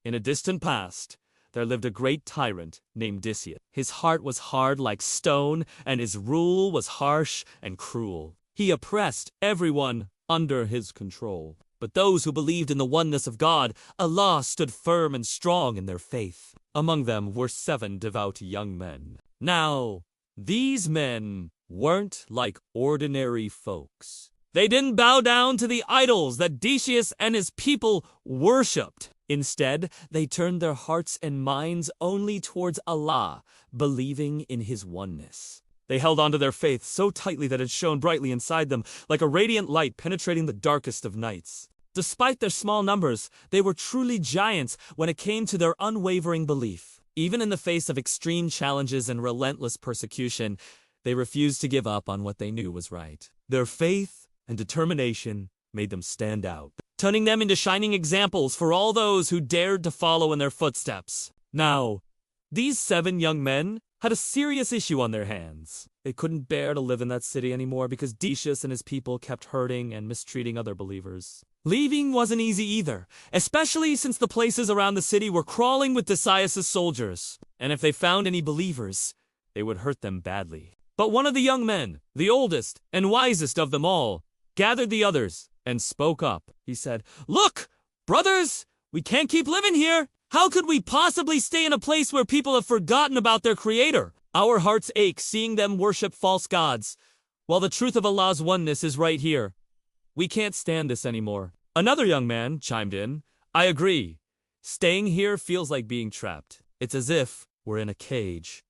In a distant past, there lived a great tyrant named Odysseus. His heart was hard like stone, and his rule was harsh and cruel. He oppressed everyone under his control. But those who believed in the oneness of God, Allah, stood firm and strong in their faith. Among them were 7 devout young men. Now, these men weren't like ordinary folks. They didn't bow down to the idols that Odysseus and his people worshipped. Instead, they turned their hearts and minds only towards Allah, believing in His oneness. They held onto their faith so tightly that it shone brightly inside them, like a radiant light penetrating the darkest of nights. Despite their small numbers, they were truly giants when it came to their unwavering belief. Even in the face of extreme challenges and relentless persecution, they refused to give up on what they knew was right. Their faith and determination made them stand out, turning them into shining examples for all those who dared to follow in their footsteps. Now, these 7 young men had a serious issue on their hands. They couldn't bear to live in that city anymore because Odysseus and his people kept hurting and mistreating other believers. Leaving wasn't easy either, especially since the places around the city were crawling with Odysseus' soldiers, and if they found any believers, they would hurt them badly. But one of the young men, the oldest and wisest of them all, gathered the others and spoke up. He said, "Look, brothers, we can't keep living here. How could we possibly stay in a place where people have forgotten about their Creator? Our hearts ache seeing them worship false gods, while the truth of Allah's oneness is right here. We can't stand this anymore." Another young man chimed in, "I agree. Staying here feels like being trapped. It's as if we're in a cage,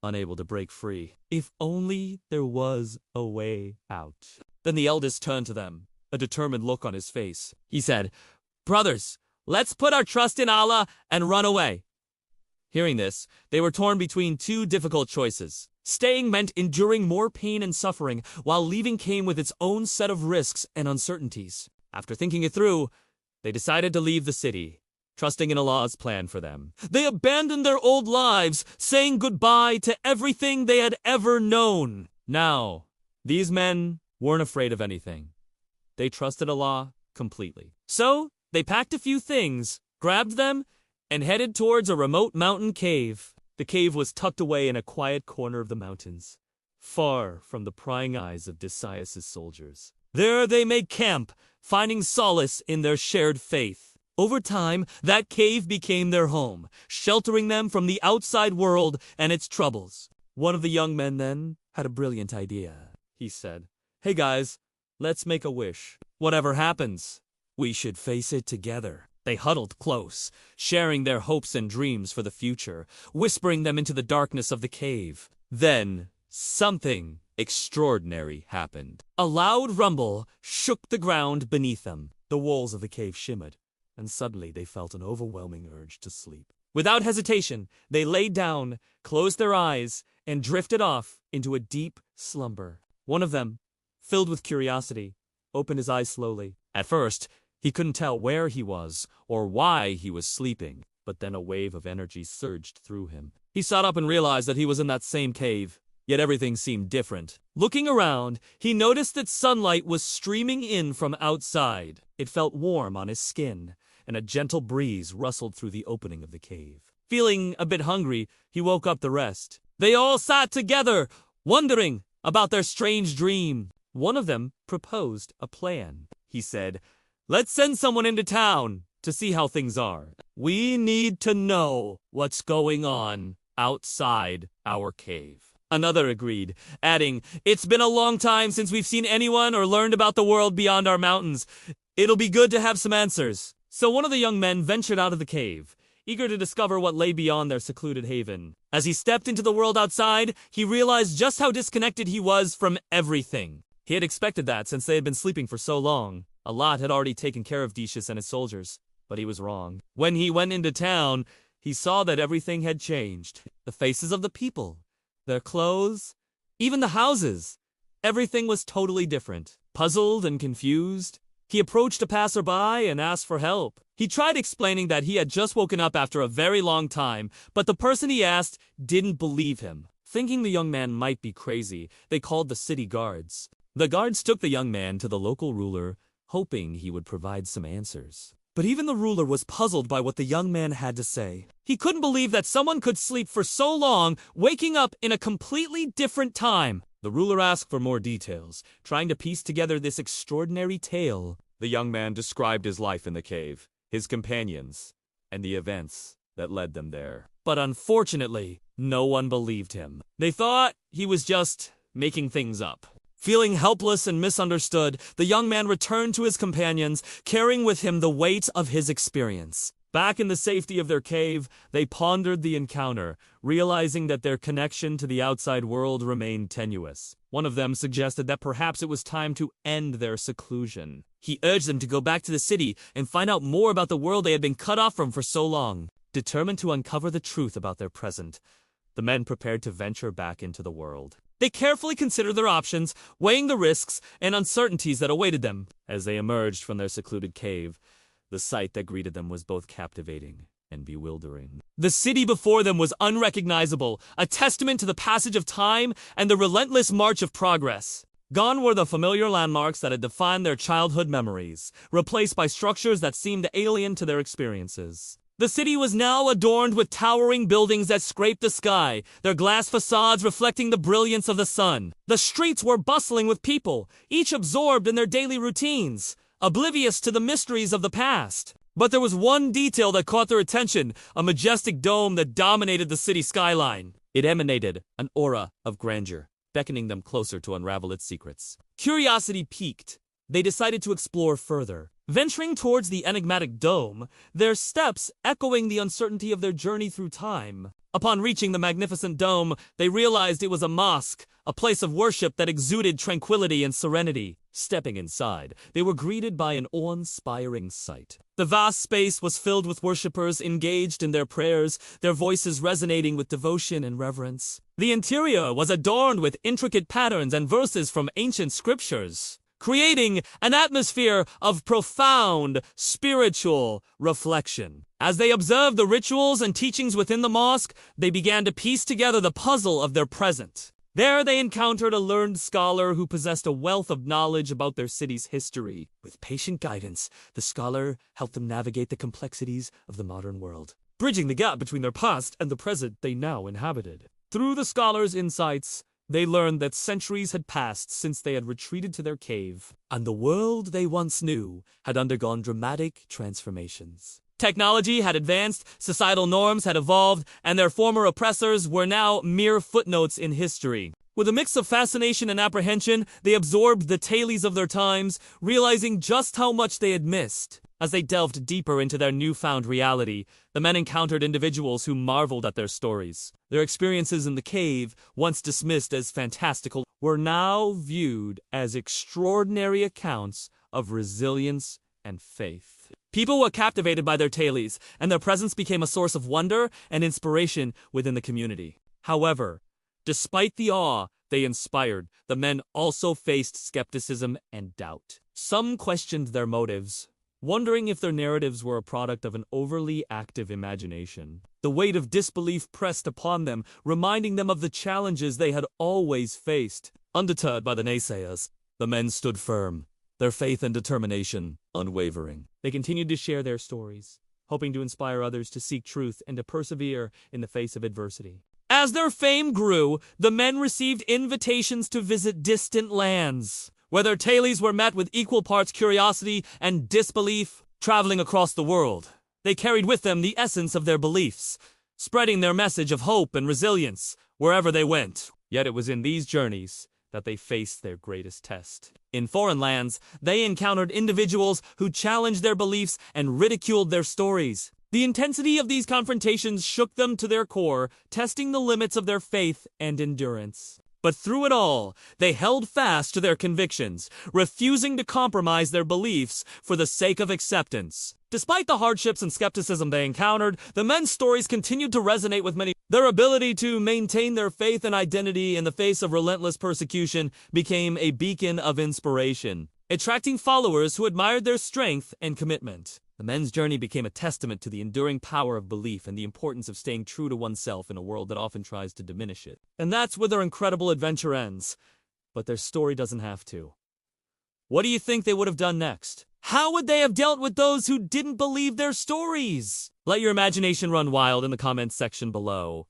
unable to break free. If only there was a way out." Then the eldest turned to them, a determined look on his face. He said, "Brothers, let's put our trust in Allah and run away." Hearing this, they were torn between 2 difficult choices. Staying meant enduring more pain and suffering, while leaving came with its own set of risks and uncertainties. After thinking it through, they decided to leave the city, trusting in Allah's plan for them. They abandoned their old lives, saying goodbye to everything they had ever known. Now, these men weren't afraid of anything. They trusted Allah completely. So, they packed a few things, grabbed them, and headed towards a remote mountain cave. The cave was tucked away in a quiet corner of the mountains, far from the prying eyes of Odysseus' soldiers. There they made camp, finding solace in their shared faith. Over time, that cave became their home, sheltering them from the outside world and its troubles. One of the young men then had a brilliant idea. He said, "Hey guys, let's make a wish. Whatever happens, we should face it together." They huddled close, sharing their hopes and dreams for the future, whispering them into the darkness of the cave. Then, something extraordinary happened. A loud rumble shook the ground beneath them. The walls of the cave shimmered, and suddenly they felt an overwhelming urge to sleep. Without hesitation, they lay down, closed their eyes, and drifted off into a deep slumber. One of them, filled with curiosity, opened his eyes slowly. At first, he couldn't tell where he was or why he was sleeping, but then a wave of energy surged through him. He sat up and realized that he was in that same cave, yet everything seemed different. Looking around, he noticed that sunlight was streaming in from outside. It felt warm on his skin, and a gentle breeze rustled through the opening of the cave. Feeling a bit hungry, he woke up the rest. They all sat together, wondering about their strange dream. One of them proposed a plan. He said, "Let's send someone into town to see how things are. We need to know what's going on outside our cave." Another agreed, adding, "It's been a long time since we've seen anyone or learned about the world beyond our mountains. It'll be good to have some answers." So one of the young men ventured out of the cave, eager to discover what lay beyond their secluded haven. As he stepped into the world outside, he realized just how disconnected he was from everything. He had expected that since they had been sleeping for so long. Allah had already taken care of Odysseus and his soldiers, but he was wrong. When he went into town, he saw that everything had changed. The faces of the people, their clothes, even the houses. Everything was totally different. Puzzled and confused, he approached a passerby and asked for help. He tried explaining that he had just woken up after a very long time, but the person he asked didn't believe him. Thinking the young man might be crazy, they called the city guards. The guards took the young man to the local ruler, hoping he would provide some answers. But even the ruler was puzzled by what the young man had to say. He couldn't believe that someone could sleep for so long, waking up in a completely different time. The ruler asked for more details, trying to piece together this extraordinary tale. The young man described his life in the cave, his companions, and the events that led them there. But unfortunately, no one believed him. They thought he was just making things up. Feeling helpless and misunderstood, the young man returned to his companions, carrying with him the weight of his experience. Back in the safety of their cave, they pondered the encounter, realizing that their connection to the outside world remained tenuous. One of them suggested that perhaps it was time to end their seclusion. He urged them to go back to the city and find out more about the world they had been cut off from for so long. Determined to uncover the truth about their present, the men prepared to venture back into the world. They carefully considered their options, weighing the risks and uncertainties that awaited them. As they emerged from their secluded cave, the sight that greeted them was both captivating and bewildering. The city before them was unrecognizable, a testament to the passage of time and the relentless march of progress. Gone were the familiar landmarks that had defined their childhood memories, replaced by structures that seemed alien to their experiences. The city was now adorned with towering buildings that scraped the sky, their glass facades reflecting the brilliance of the sun. The streets were bustling with people, each absorbed in their daily routines, oblivious to the mysteries of the past. But there was one detail that caught their attention, a majestic dome that dominated the city skyline. It emanated an aura of grandeur, beckoning them closer to unravel its secrets. Curiosity piqued. They decided to explore further. Venturing towards the enigmatic dome, their steps echoing the uncertainty of their journey through time. Upon reaching the magnificent dome, they realized it was a mosque, a place of worship that exuded tranquility and serenity. Stepping inside, they were greeted by an awe-inspiring sight. The vast space was filled with worshippers engaged in their prayers, their voices resonating with devotion and reverence. The interior was adorned with intricate patterns and verses from ancient scriptures, creating an atmosphere of profound spiritual reflection. As they observed the rituals and teachings within the mosque, they began to piece together the puzzle of their present. There they encountered a learned scholar who possessed a wealth of knowledge about their city's history. With patient guidance, the scholar helped them navigate the complexities of the modern world, bridging the gap between their past and the present they now inhabited. Through the scholar's insights, they learned that centuries had passed since they had retreated to their cave, and the world they once knew had undergone dramatic transformations. Technology had advanced, societal norms had evolved, and their former oppressors were now mere footnotes in history. With a mix of fascination and apprehension, they absorbed the tales of their times, realizing just how much they had missed. As they delved deeper into their newfound reality, the men encountered individuals who marveled at their stories. Their experiences in the cave, once dismissed as fantastical, were now viewed as extraordinary accounts of resilience and faith. People were captivated by their tales, and their presence became a source of wonder and inspiration within the community. However, despite the awe they inspired, the men also faced skepticism and doubt. Some questioned their motives, wondering if their narratives were a product of an overly active imagination. The weight of disbelief pressed upon them, reminding them of the challenges they had always faced. Undeterred by the naysayers, the men stood firm, their faith and determination unwavering. They continued to share their stories, hoping to inspire others to seek truth and to persevere in the face of adversity. As their fame grew, the men received invitations to visit distant lands, where their tales were met with equal parts curiosity and disbelief. Traveling across the world, they carried with them the essence of their beliefs, spreading their message of hope and resilience wherever they went. Yet it was in these journeys that they faced their greatest test. In foreign lands, they encountered individuals who challenged their beliefs and ridiculed their stories. The intensity of these confrontations shook them to their core, testing the limits of their faith and endurance. But through it all, they held fast to their convictions, refusing to compromise their beliefs for the sake of acceptance. Despite the hardships and skepticism they encountered, the men's stories continued to resonate with many. Their ability to maintain their faith and identity in the face of relentless persecution became a beacon of inspiration, attracting followers who admired their strength and commitment. The men's journey became a testament to the enduring power of belief and the importance of staying true to oneself in a world that often tries to diminish it. And that's where their incredible adventure ends. But their story doesn't have to. What do you think they would have done next? How would they have dealt with those who didn't believe their stories? Let your imagination run wild in the comments section below.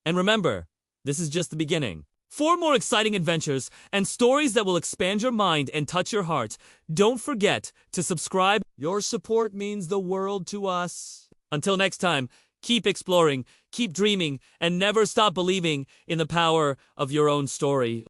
And remember, this is just the beginning. For more exciting adventures and stories that will expand your mind and touch your heart, don't forget to subscribe. Your support means the world to us. Until next time, keep exploring, keep dreaming, and never stop believing in the power of your own story.